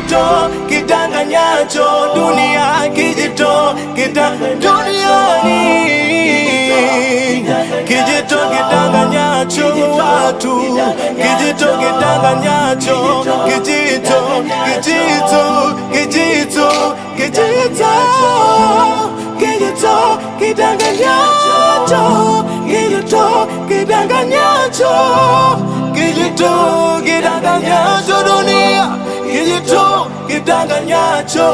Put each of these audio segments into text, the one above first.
kijito kidanganyacho dunia, kijito duniani, kijito kidanganyacho watu, kijito kidanganyacho, kijito kidanganyacho, kijito kidanganyacho, kijito kidanganyacho dunia, kijito kidanganyacho,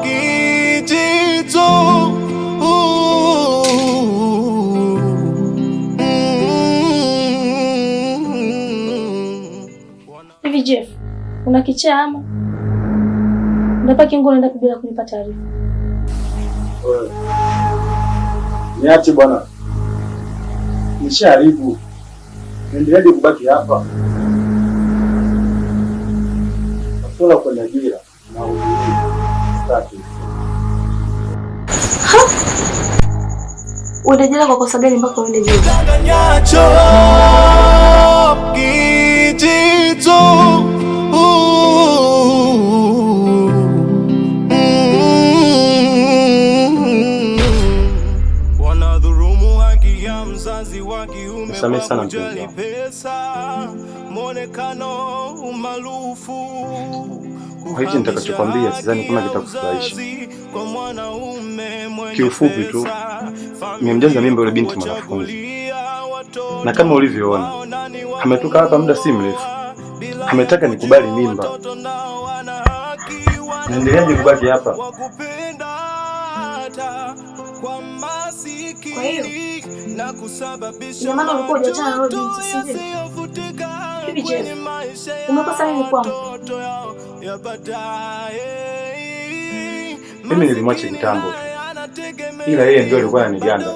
kijito. Hivi Jeff, una kichaa ama? Unapaki nguo unaenda bila kunipa taarifa? Niache bwana. Nishaharibu. Niendelee kubaki hapa. Nasola kwenda jela na staki. Uende jela kwa kosa gani mpaka uende jela? Kidanganyacho, kijito. Wanadhulumu haki ya mzazi wa kiume kwa kujali pesa, muonekano, umaarufu. Hichi nitakachokwambia sidhani kama kitakufurahisha. Kiufupi tu, nimemjaza mimba yule binti mwanafunzi, na kama ulivyoona ametoka hapa muda si mrefu, ametaka nikubali mimba. Naendeleaje kubaki hapa? Kwa hiyo ina maana ulikuwa hujachana na yule binti, sivyo? Hivi je, umekosa nini kwangu? Mimi nilimwacha kitambo tu, ila yeye ndio alikuwa ananiganda,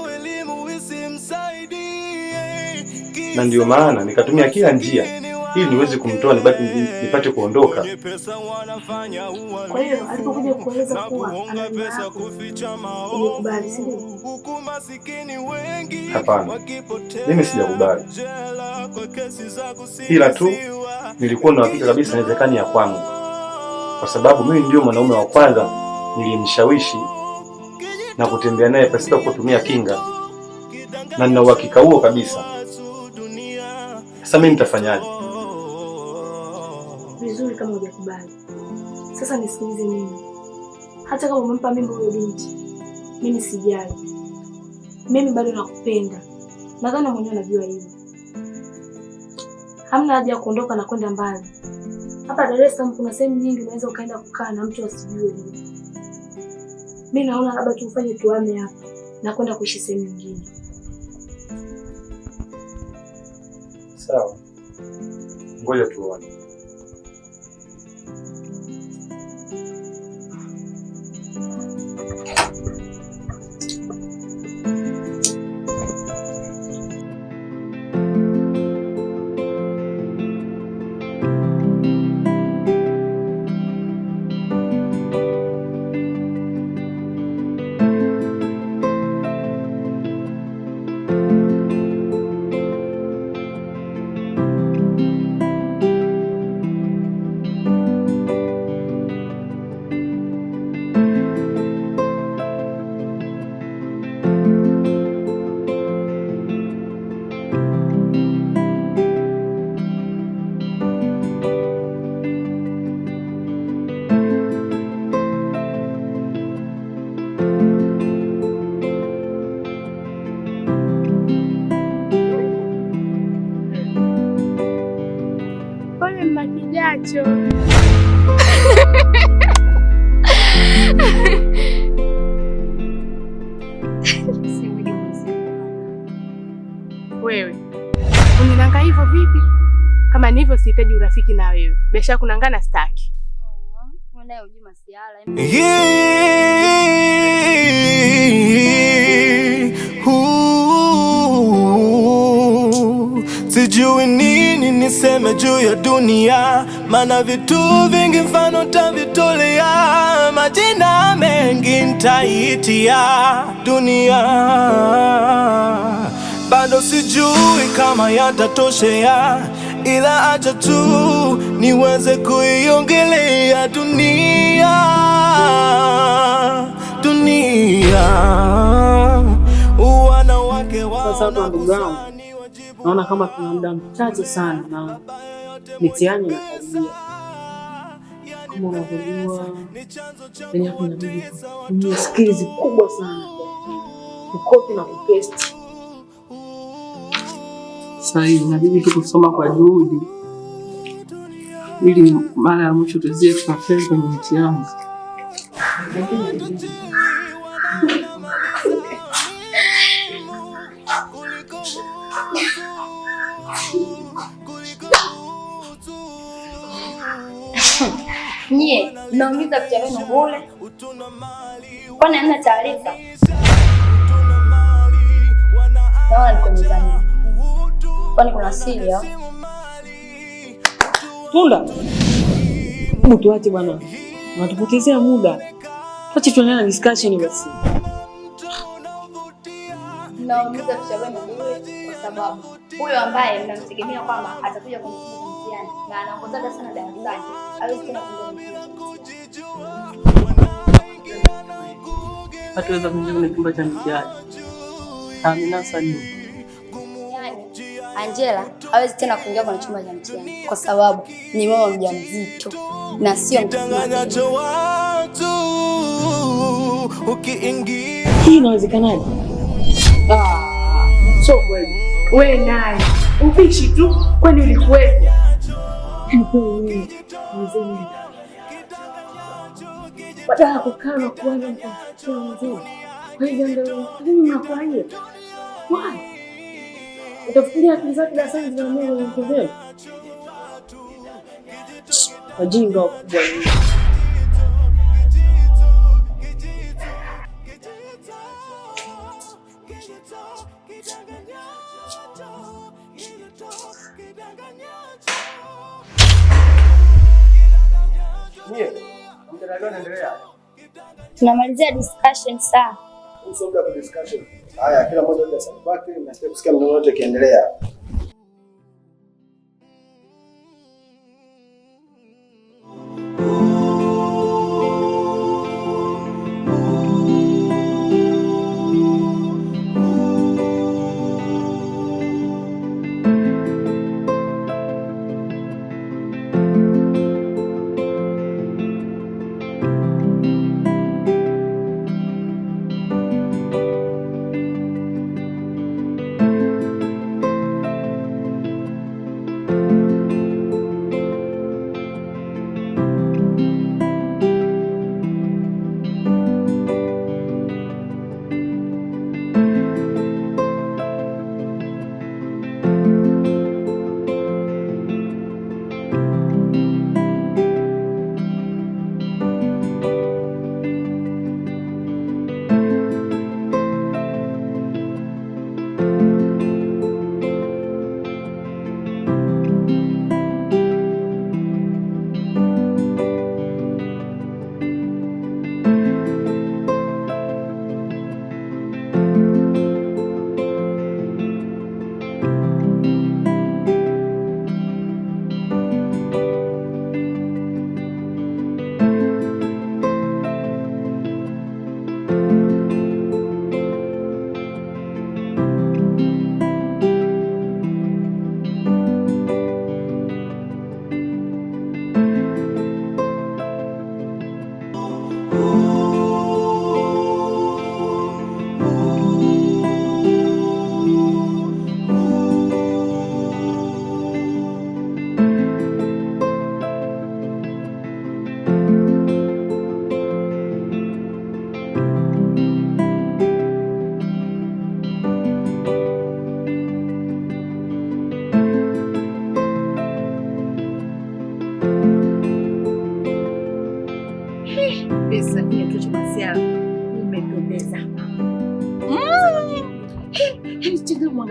na ndio maana nikatumia kila njia ili niweze kumtoa nipate kuondoka. Kwa hiyo alipokuja kueleza kuwa anajua hapo, ulikubali, si ndio? Hapana, mimi sijakubali, ila tu nilikuwa na hakika kabisa inawezekani ya kwangu, kwa sababu mimi ndio mwanaume wa kwanza nilimshawishi na kutembea naye pasipo kutumia kinga, na nina uhakika huo kabisa. Sasa mimi nitafanyaje? Vizuri kama hujakubali. Sasa nisikilize mimi. Hata kama umempa mimba huyo binti, mimi sijali. Mimi bado nakupenda. Nadhani mwenyewe unajua hivyo. Hamna haja ya kuondoka na kwenda mbali. Hapa Dar es Salaam kuna sehemu nyingi unaweza ukaenda kukaa na mtu asijue hivyo. Mimi naona labda tufanye tuame hapa na kwenda kuishi sehemu nyingine. Sawa. Ngoja tuone. Makijacho. Wewe uninanga hivyo vipi? Kama ni hivyo sihitaji urafiki na wewe. Biashara kunangana staki. Sijui nini niseme juu ya dunia, maana vitu vingi mfano tavitolea, majina mengi nitaitia dunia. Bado sijui kama yatatoshea, ila acha tu niweze kuiongelea dunia. Sasa ndugu yangu, naona kama tuna muda mchache sana na mitihani inakaribia. Kama unavyojua kwenye kunabidi kutumia skills kubwa sana kukopi na kupaste. Sasa hivi inabidi tu kusoma kwa juhudi ili mara ya mwisho tuzie tukafeli kwenye mitihani. Nyie mnaumiza vichwa vyenu bure, kwani hamna taarifa? Naona niko mezani, kwani kuna siri au? Tunda, hebu tuache bwana, unatupotezea muda. Tuache tuendelee na discussion basi. Mnaumiza vichwa vyenu bure kwa sababu huyo ambaye mnamtegemea kwamba atakuja kumfunza mtihani na anaongozaga sana darasani hawezi tena kuongoza. Hatuweza kuingia kwenye chumba cha mtihani. Amina sana. Yaani Angela hawezi tena kuingia kwenye chumba cha mtihani kwa sababu ni mama mjamzito na sio mtoto. Hii inawezekanaje? So kweli. Wewe naye ubishi tu, kwani ulikuwepo? Baada ya kukaa na kuanza mtafutia mzee. Kwa hiyo ndio nini mnafanya? Why? Utafikiria akili zake darasani zinaamua kwenye wajinga wakubwa hivi. Tunamalizia discussion saa. Usoga kwa discussion. Haya, kila mmoja ndio sababu yake, na kusikia mmoja wote kiendelea.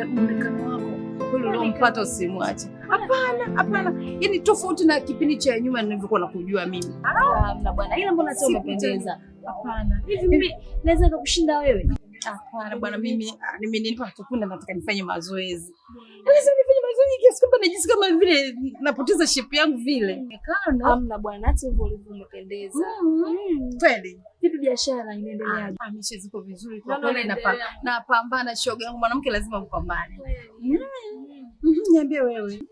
Muonekano wako kweli ulimpata usimwache. Hapana. Yaani tofauti na kipindi cha nyuma nilivyokuwa nakujua mimi. Hamna bwana. Ila mbona sio umependeza? Hapana. Hivi mimi naweza kukushinda wewe? Hapana bwana, mimi nilipa tukunda nataka nifanye mazoezi. Lazima nifanye mazoezi kiasi kwamba najisikia kama vile napoteza shape yangu vile. Nikana. Hamna bwana, hata hivyo ulivyopendeza. Kweli. Vipi biashara inaendeleaje? Mishe ziko vizuri kwa kweli, napambana shoga yangu, mwanamke lazima mpambane. Niambie wewe.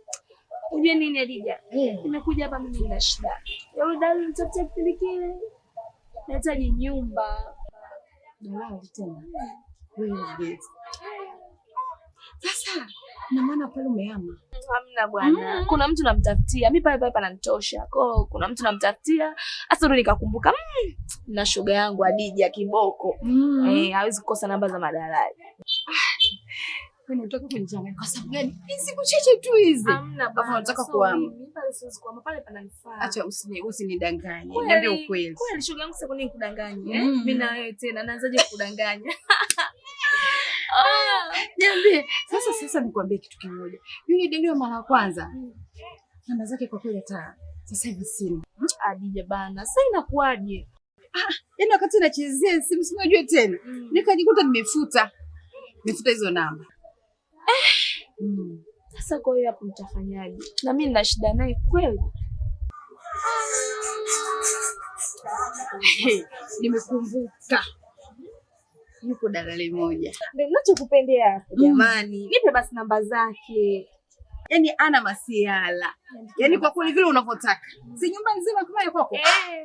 Unajua nini Adija? Nimekuja hapa mimi nina shida. Yule dada nitafuta kipindi kile. Nahitaji nyumba. Dalali tena. Wewe. Sasa na maana pale umehama. Hamna bwana. Kuna mtu namtafutia. Mimi pale pananitosha. Kwa kuna mtu namtafutia. Sasa ndo nikakumbuka na shoga yangu Adija kiboko. Hawezi kukosa namba za madalali. Unataka kunichanganya kwa sababu gani? Hizi kucheche tu hizi. Hamna bwana. Unataka kuhama. Mimi pale siwezi kuhama, pale pananifaa. Acha usinidanganye. Niambie ukweli. Kweli shoga yangu, sasa kwa nini kudanganya? Mimi na wewe tena naanzaje kudanganya? Niambie. Sasa nikwambie kitu kimoja. Yule deli wa mara ya kwanza. Namba zake kwa kweli hata sasa hivi sina. Adija bana, sasa inakuaje? Yaani wakati nachezea simu unajua tena. Nikajikuta nimefuta hizo namba. Sasa kwa hiyo hapo mtafanyaje? Na mimi nina shida naye kweli. Nimekumbuka. Yuko dalali moja. Ndio ninachokupendea hapo jamani. Nipe basi namba zake. Yaani ana masiala. Yaani kwa kweli vile unavyotaka. Si nyumba nzima kama ya kwako?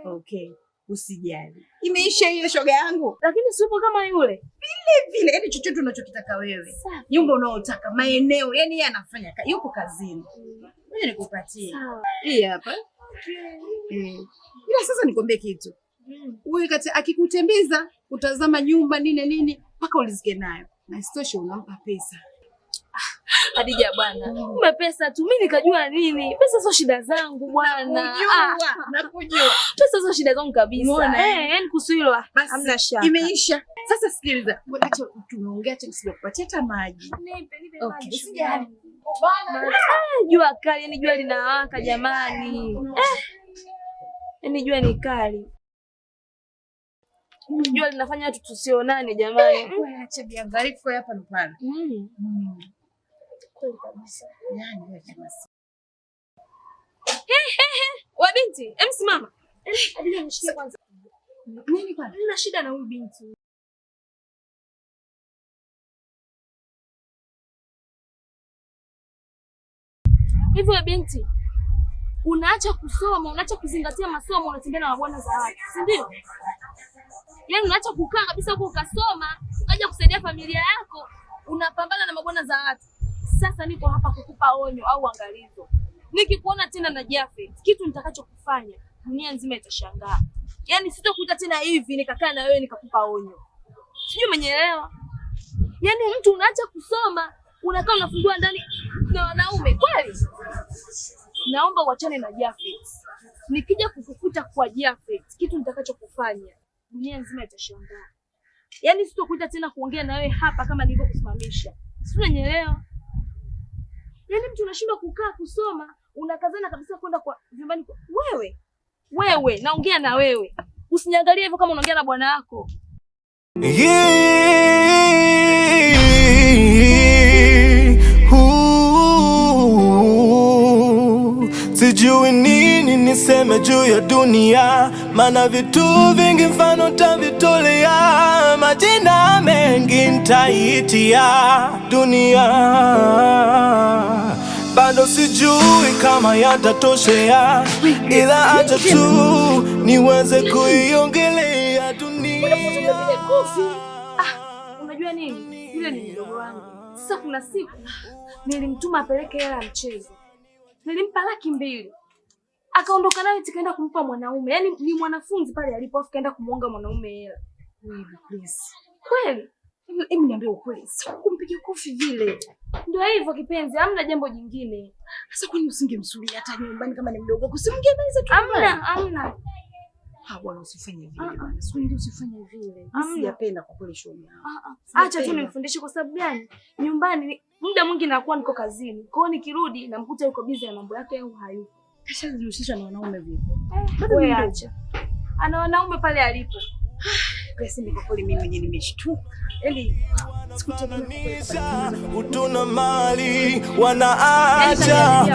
Okay. Usijali. Imeisha hiyo shoga yangu. Lakini sipo kama yule. Vile yaani chochote unachokitaka wewe. Nyumba unaotaka, maeneo, yaani yeye anafanya yuko kazini. Ngoja nikupatie. Hii hapa. Ila sasa nikwambie kitu. Wewe kati akikutembeza, utazama nyumba nini mpaka ulizike nayo. Na isitoshe unampa pesa. Adija bwana. Kumbe pesa tu, mimi nikajua nini? Pesa sio shida zangu bwana. Nakujua. Pesa sio shida zangu kabisa. Yaani kuhusu hilo hamna shaka. Imeisha. Sasa sikiliza. Acha tunaongea acha nisikupatie hata maji. Nipe maji. Usijali. Jua kali, yani jua linawaka jamani. Yaani jua ni kali. Jua linafanya watu tusionane jamani. Wewe acha biangalifu hapa na pale. Kweli kabisa. Yaani wewe basi. Wa binti, simama. Adija nishikie kwanza. Nini bwana? Nina shida na huyu binti. Hivi wa binti, unaacha kusoma, unaacha kuzingatia masomo, unatembea na mabwana za watu, si ndio? Yaani unaacha kukaa kabisa huko ukasoma, ukaja kusaidia familia yako, unapambana na mabwana za watu. Sasa niko hapa kukupa onyo au angalizo. Nikikuona tena na Jafet, kitu nitakachokufanya dunia nzima itashangaa. Yaani sitokuita tena hivi nikakaa na wewe nikakupa onyo. Sijui umenyelewa? Yaani mtu unaacha kusoma, unakaa unafungua ndani na wanaume kweli? Naomba uachane na Jafet. Nikija kukukuta kwa Jafet, kitu nitakachokufanya dunia nzima itashangaa. Yaani sitokuita tena kuongea na wewe hapa kama nilivyokusimamisha. Sijui umenyelewa? Yaani mtu unashindwa kukaa kusoma, unakazana kabisa kwenda kwa vyumbani kwa wewe, naongea na wewe. Usiniangalie hivyo kama unaongea na bwana wako. Sijui nini niseme juu ya dunia, maana vitu vingi mfano tavitolea, majina mengi nitaitia dunia. Bado sijui kama yatatoshea, ila acha tu niweze kuiongelea dunia. Unajua nini? Yule ni mdogo wangu. Sasa kuna siku nilimtuma apeleke hela ya mchezo. Nilimpa 200,000. Akaondoka nayo tikaenda kumpa mwanaume. Yaani ni mwanafunzi pale alipo afu kaenda kumuonga mwanaume hela. Wewe please. Kweli? Hebu niambie ukweli. Sio kumpiga kofi vile. Ndio hivyo kipenzi, hamna jambo jingine. Sasa kwani usingemsulia hata nyumbani kama ni mdogo? Kusimgemaliza tu. Hamna. Bwana usifanye vile bwana. Usifanye vile. Sijapenda kwa kweli shoga yangu. Acha tu nimfundishe kwa sababu gani? Nyumbani muda mwingi nakuwa niko kazini. Kwa hiyo nikirudi namkuta yuko busy na mambo yake au hayupo. Kashajihusisha na wanaume vipi? Wewe acha. Ana wanaume pale alipo. Grace, kwa kweli mimi mwenyewe nimeshtuka. Yaani sikutegemea utuna mali wanaacha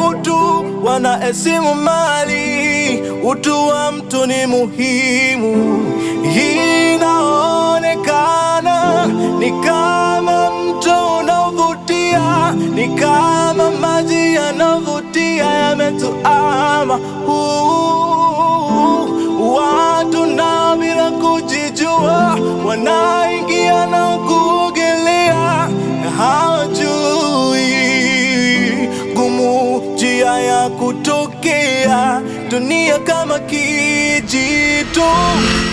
utu, wanaheshimu mali. Utu wa mtu ni muhimu. Inaonekana ni kama mto unaovutia, ni kama maji yanavutia yametuama. Watu na bila kujijua wanaingia na kuogelea, hawajui gumu njia ya kutokea. Dunia kama kijito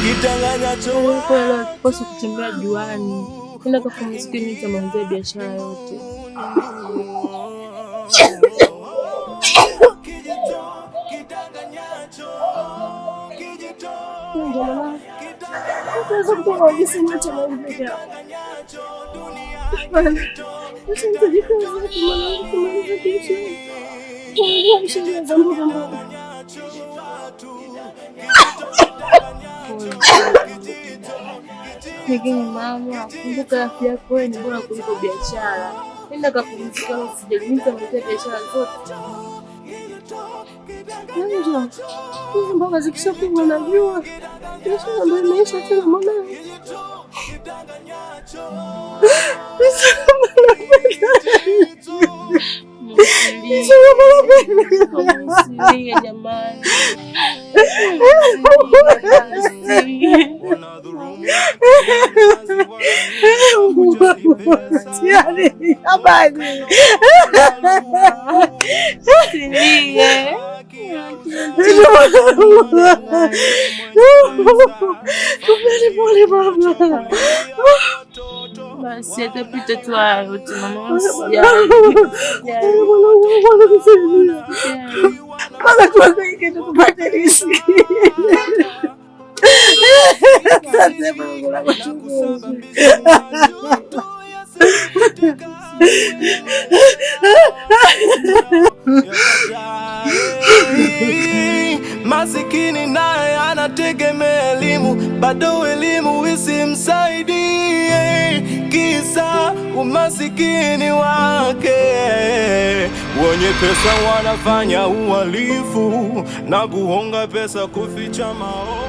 kitanganyacho. Posa kutembea juani, nenda kapumzike, nitamalizia biashara yote. Lakini mama, kumbuka afya yako ni bora kuliko biashara. Nenda kapumzika, usijaliza mletea biashara zote. Ndio. Hizo mboga zikishapigwa najua. Biashara ndio imeisha tena mama. Msilie jamani. Basi atapita tu haya yote mama, usijali. Mpaka tuangaike tukupate riziki. Asante Mungu na kushukuru. Masikini naye anategemea elimu, bado elimu isimsaidie, kisa umasikini wake. Wenye pesa wanafanya uhalifu na kuhonga pesa kuficha maovu.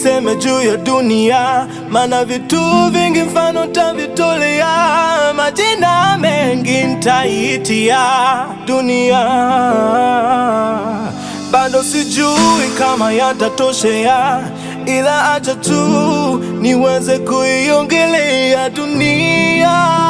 niseme juu ya dunia, maana vitu vingi mfano tavitolea, majina mengi nitaitia dunia. Bado sijui kama yatatoshea, ila acha tu niweze kuiongelea dunia.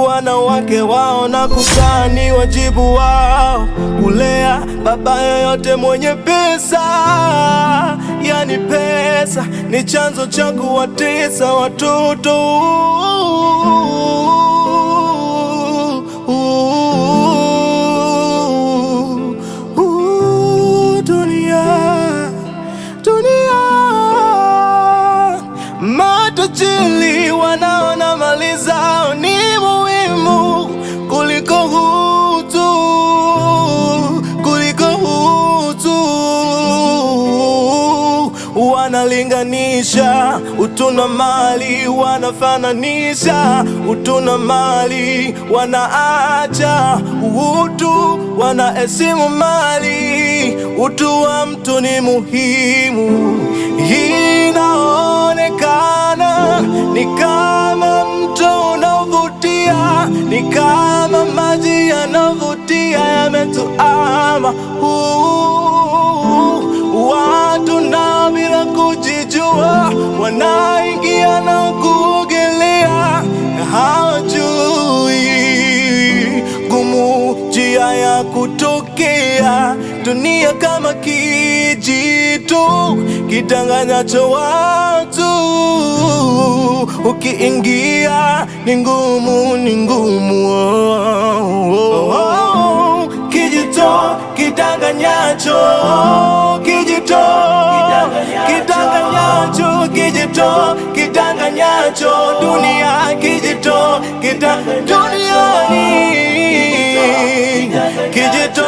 Wanawake wao na kuzaa ni wajibu wao, kulea baba yoyote mwenye pesa. Yani pesa ni chanzo cha kuwatesa watoto. Matajiri wanaona mali zao ni muhimu kuliko utu. Wanalinganisha utu na mali, wanafananisha utu na mali, wanaacha utu, wanaheshimu mali. Utu wa mtu ni muhimu. Inaonekana ni kama mto unavutia, ni kama maji yanavutia, yametuama watu na bila kujijua, wanaingia na kuogelea, hawajui gumu njia ya kutokea. Dunia kama kijito kidanganyacho watu, ukiingia ni ngumu, ni ngumu. Kijito kidanganyacho, kijito kidanganyacho, kijito kidanganyacho, dunia kijito duniani, kijito